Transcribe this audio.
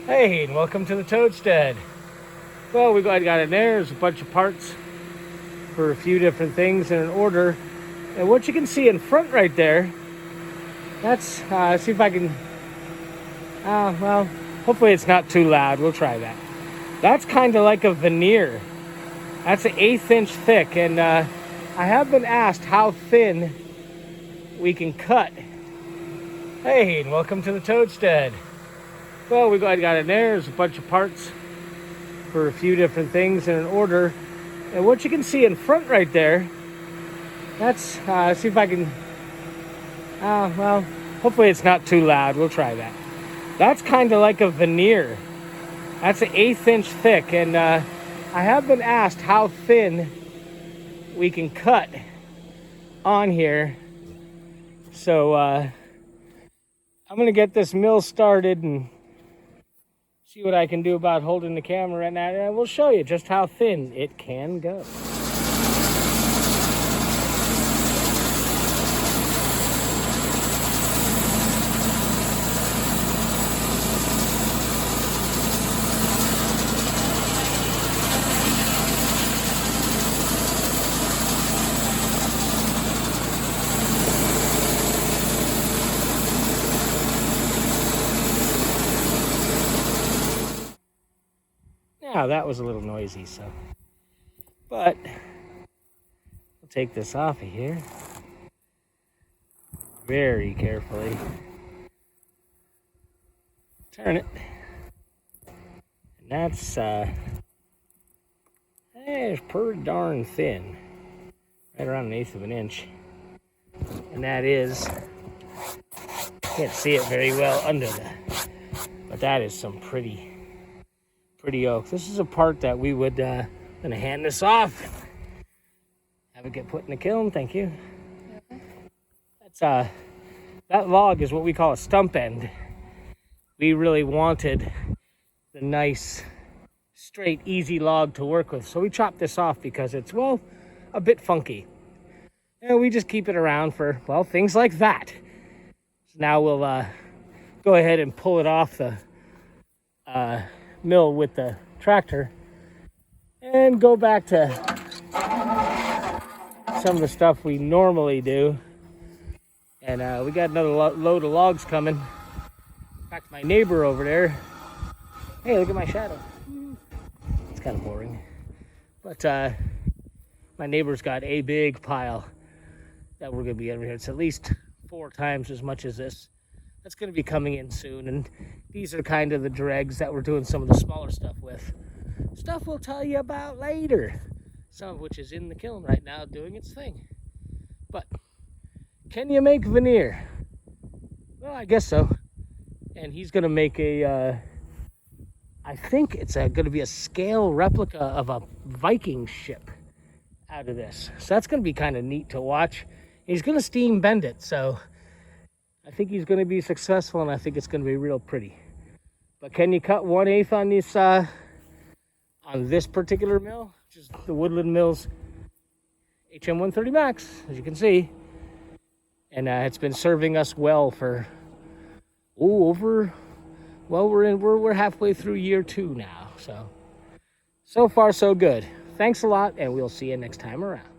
Hey, and welcome to the Toadstead. Well, we got in there. There's a bunch of parts for a few different things in an order. And what you can see in front right there, that's, see if I can, well, hopefully it's not too loud. We'll try that. That's kind of like a veneer. That's an 1/8 inch thick. And I have been asked how thin we can cut. Hey, and welcome to the Toadstead. Well, we got in there. There's a bunch of parts for a few different things in an order. And what you can see in front right there, that's, see if I can, well, hopefully it's not too loud. We'll try that. That's kind of like a veneer. That's an 1/8 inch thick. And I have been asked how thin we can cut on here. So I'm going to get this mill started and see what I can do about holding the camera right now, and we'll show you just how thin it can go. Now that was a little noisy, but we'll take this off of here very carefully. Turn it, and that's it's pretty darn thin, right around 1/8 of an inch, and that is, can't see it very well under that, but that is some pretty oak. This is a part that we would gonna hand this off, have it get put in the kiln. Thank you. That's that log is what we call a stump end. We really wanted the nice straight easy log to work with, so we chopped this off because it's, well, a bit funky, and we just keep it around for, well, things like that. So now we'll go ahead and pull it off the mill with the tractor and go back to some of the stuff we normally do. And we got another load of logs coming. In fact, my neighbor over there, hey, look at my shadow. It's kind of boring, but my neighbor's got a big pile that we're gonna be over here. It's at least 4 times as much as this. That's going to be coming in soon, and these are kind of the dregs that we're doing some of the smaller stuff with. Stuff we'll tell you about later, some of which is in the kiln right now doing its thing. But can you make veneer? Well, I guess so. And he's going to make a I think it's going to be a scale replica of a Viking ship out of this, so that's going to be kind of neat to watch. He's going to steam bend it, so I think he's going to be successful, and I think it's going to be real pretty. But can you cut 1/8 on this on this particular mill, which is the Woodland Mills HM 130 Max, as you can see, and it's been serving us well for we're halfway through year 2 now, so far so good. Thanks a lot, and we'll see you next time around.